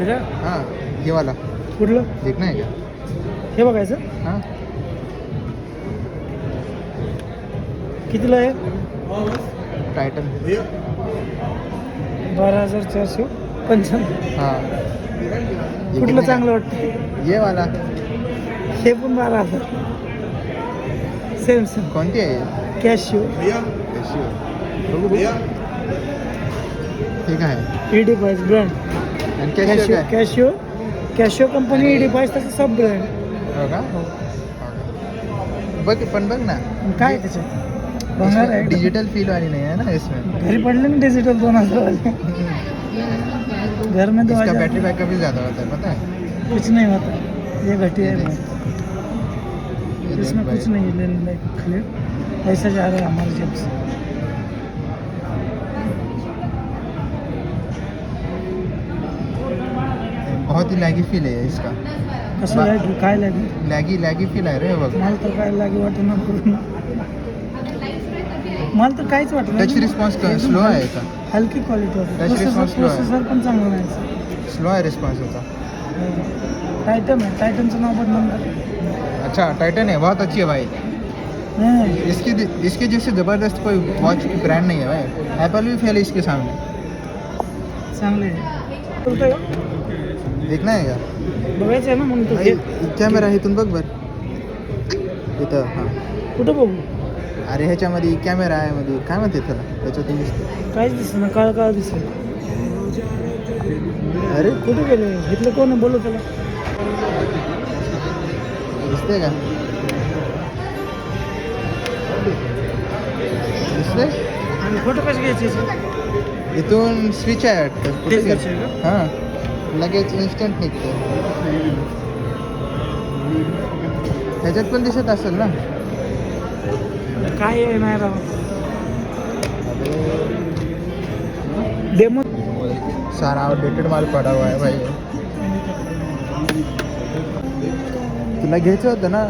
हे का हाँ ये वाला कुठलं देखना है क्या? हे बघायचं हाँ कितीला आहे टाइटन 12,455 हाँ ये कुठलं कितने का? चांगलं वाटतं ये वाला हे पण 12,000 सेम सेम कौन सी है ये? कॅशिओ कैसी हो? ठीक है ईडी पाइस ब्रँड आणि कैसी कॅशिओ काय Casio Casio company ED price त्याचं सब ब्रँड हो का? बघ पण बघ ना काय त्याच्यात बघणार आहे डिजिटल फील वाली नहीं है ना इसमें. घरी पडले ना डिजिटल 2000 वाले घर में तो इसका बैटरी बैकअप भी ज़्यादा होता है पता है. कुछ नहीं होता ये घटिया है बहुत ये देख इसमें भाई. कुछ नहीं है लेने लायक खाली पैसा जा रहा है हमारे जेब से बहुत ही लॅगी फील आहे इसका. कसं लागेल काय लागेल लॅगी फील आहे रे बघ. मला तर काय लागे वाटेना पूर्ण मला तर काहीच वाटत टच रिस्पॉन्स स्लो आहे का? हलकी क्वालिटी होती Touch response slow आहे. प्रोसेसर पण चांगला नाही स्लो आहे रिस्पॉन्स होता. टायटन आहे टायटनचं नाव बदनाम कर अच्छा टाइटन है बहुत अच्छी है भाई. इसके जैसे ज़बरदस्त कोई वॉच की ब्रांड नहीं है भाई. एप्पल भी फेल है इसके सामने. चांगले आहे बोलतोय का? देखना है का? बघायचं आहे ना म्हणून तर घे. कॅमेरा इथून बघ बर इथं. हां कुठं बघू अरे ह्याच्यामध्ये कॅमेरा आहे मध्ये काय म्हणते त्याला त्याच्यातून दिसतं. काहीच दिसत ना काळ काळ दिसत अरे कुठे गेले इथलं कोण आहे बोलू त्याला दिसते का? दिसते आणि फोटो कसे घ्यायचे याचे? इथून स्विच आहे वाटतं. कुठे तेच गेलं? घ्यायचे का? हां लगेच इन्स्टंट निघतं. ह्याच्यात पण दिसत असेल ना. काय आहे नाही राव डेमो सारा आउटडेटेड माल पडा हुआ है भाई. तुला घ्यायचं होतं ना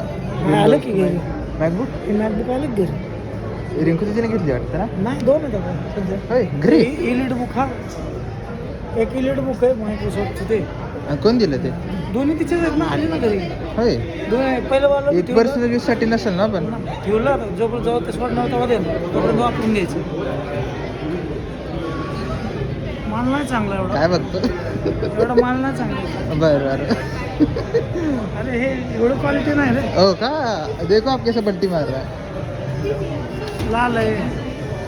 आलं की घरी मॅकबुक. हे मॅकबुक आलं की घरी रिंकू तिने घेतली वाटतं ना. नाही दोन आहेत आपण सध्या होय घरी. इलिट बुक हा एक इलिट बुक आहे मायक्रोसॉफ्टचं ते आणि कोण दिलं ते? दोन्ही तिचेच आहेत ना आले ना घरी होय पहिलं वाला एक पर्सनल यूजसाठी नसेल ना पण. ठेवलं जोपर्यंत जेव्हा ते सोडणार तेव्हा दे तोपर्यंत वापरून घ्यायचं माल नाही चांगला एवढा काय बघतो. एवढा माल नाही चांगला बरं बरं. अरे हे एवढं क्वालिटी नाही रे ओ का देखो आप कैसे पट्टी मार रहा है. लाल आहे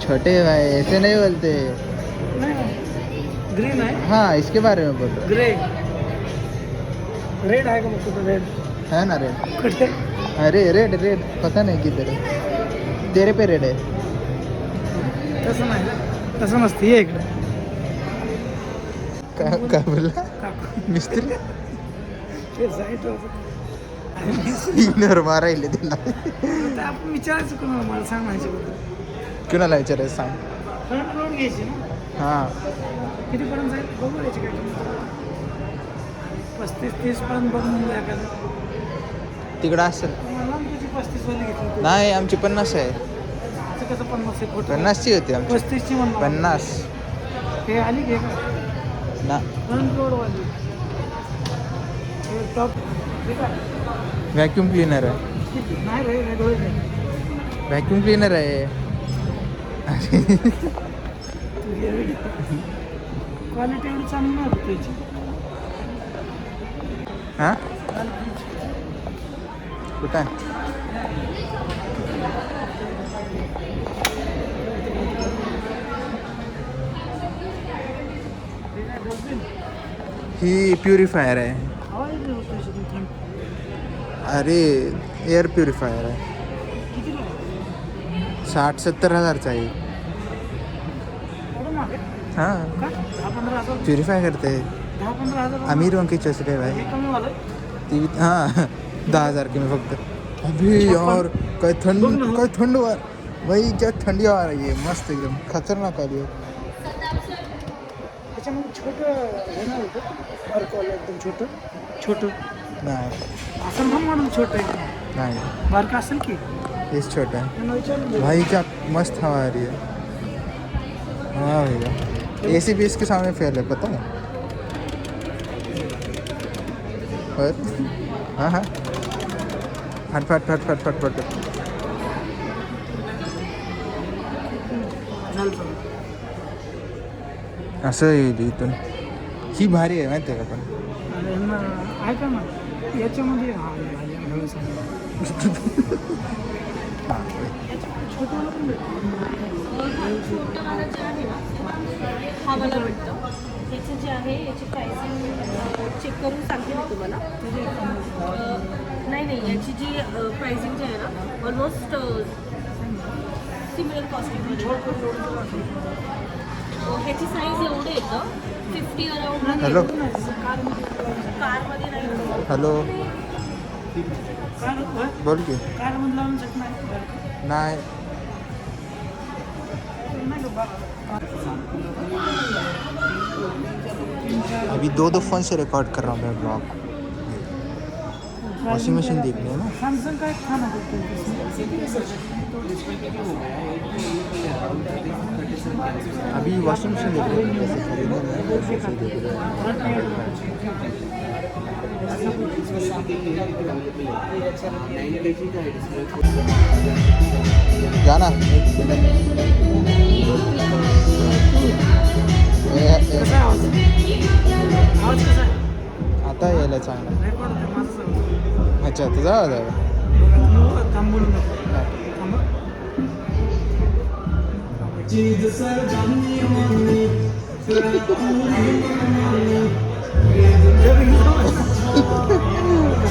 छोटे भाई ऐसे नहीं बोलते. नाही ग्रीन आहे हाँ इसके बारे में बोल रहा ग्रे रेड आहे का बघ कुठं रेड है ना रेड. कुठे अरे रेड रेड पता नहीं किधर है. तेरे पे रेड है. तसं नाही तसं नसतं ये इकडे काय बोलला काकू मिस्त्री. ते साईट इग्नोर मारायले त्यांना. ते आपण विचारायचं कोणाला मला सांग माहिती कुणाला विचारायचं सांग. फ्रंट लोड घ्यायची ना हां कितीपर्यंत जाईल बघू यायची काय 35-30 पर्यंत बघून एखादं तिकडं असेल. मला तुझी 35 वाली घेतली नाही आमची 50 आहे. असं कसं 50 आहे खोटं 50ची होती आमची. 35ची म्हणतो 50 हे आली घे का ना. फ्रंट लोड वाली टॉप व्हॅक्यूम क्लीनर आहे. नाही रे नाही डोळे नाही व्हॅक्यूम क्लीनर आहे. क्वालिटी एवढी चांगली नाही होती त्याची हां कुठं आहे? ही प्युरिफायर आहे. हवा येते होती थंड अरे एअर प्युरिफायर आहे. कितीला आहे? 60-70 हजारचा आहे. एवढं महाग आहे हां का 10-15 हजार प्युरिफाय करते. 10-15 हजार अमीर वंकी चसरे हे भाई. कमी वालं ती हां 10,000 की मी फक्त. अभी यार काय थंड वार भाई क्या ठंडी हवा रही है. मस्त एकदम खतरनाक आली आहे. त्याच्यामध्ये छोटं घेणार होतं बारकवालं एकदम छोटं नाही असं ना म्हणून छोटं आहे नाही बारका असेल की हेच छोटा है त्यांना विचारून भाई. क्या मस्त हवा आ रही है. हाँ भैया AC भी इसके सामने फेल है पता है. हां हां फट फट फट फट फट फट असं येईल इथून ही भारी आहे माहिती आहे का पण ऐका ना याच्यामध्ये छोटंवालं जे आहे ना हा मला भेटतं याचं जे आहे याची प्राइसिंग चेक करून सांगते मी तुम्हाला नाही याची जी प्राइसिंग जी आहे ना ऑलमोस्ट सिमिलर कॉस्टिंगमध्ये ह्याची साईज एवढे येतं 50 अराउंड हॅलो कारमध्ये नाही हॅलो बोल की कारमधला नाही अभी दो फोन से रिकॉर्ड कर रहा हूँ मैं ब्लॉग वॉशिंग मशीन देखनी है ना सैमसंग का एक था ना अभी वॉशिंग मशीन देख रहे हैं कैसे खरीदना है कैसे देख रहे हैं जाना आवाज कसा आहे आता यायला चांगला रेकॉर्ड होते माझं अच्छा तुझा आवाज आहे का? थांबवलं थांबा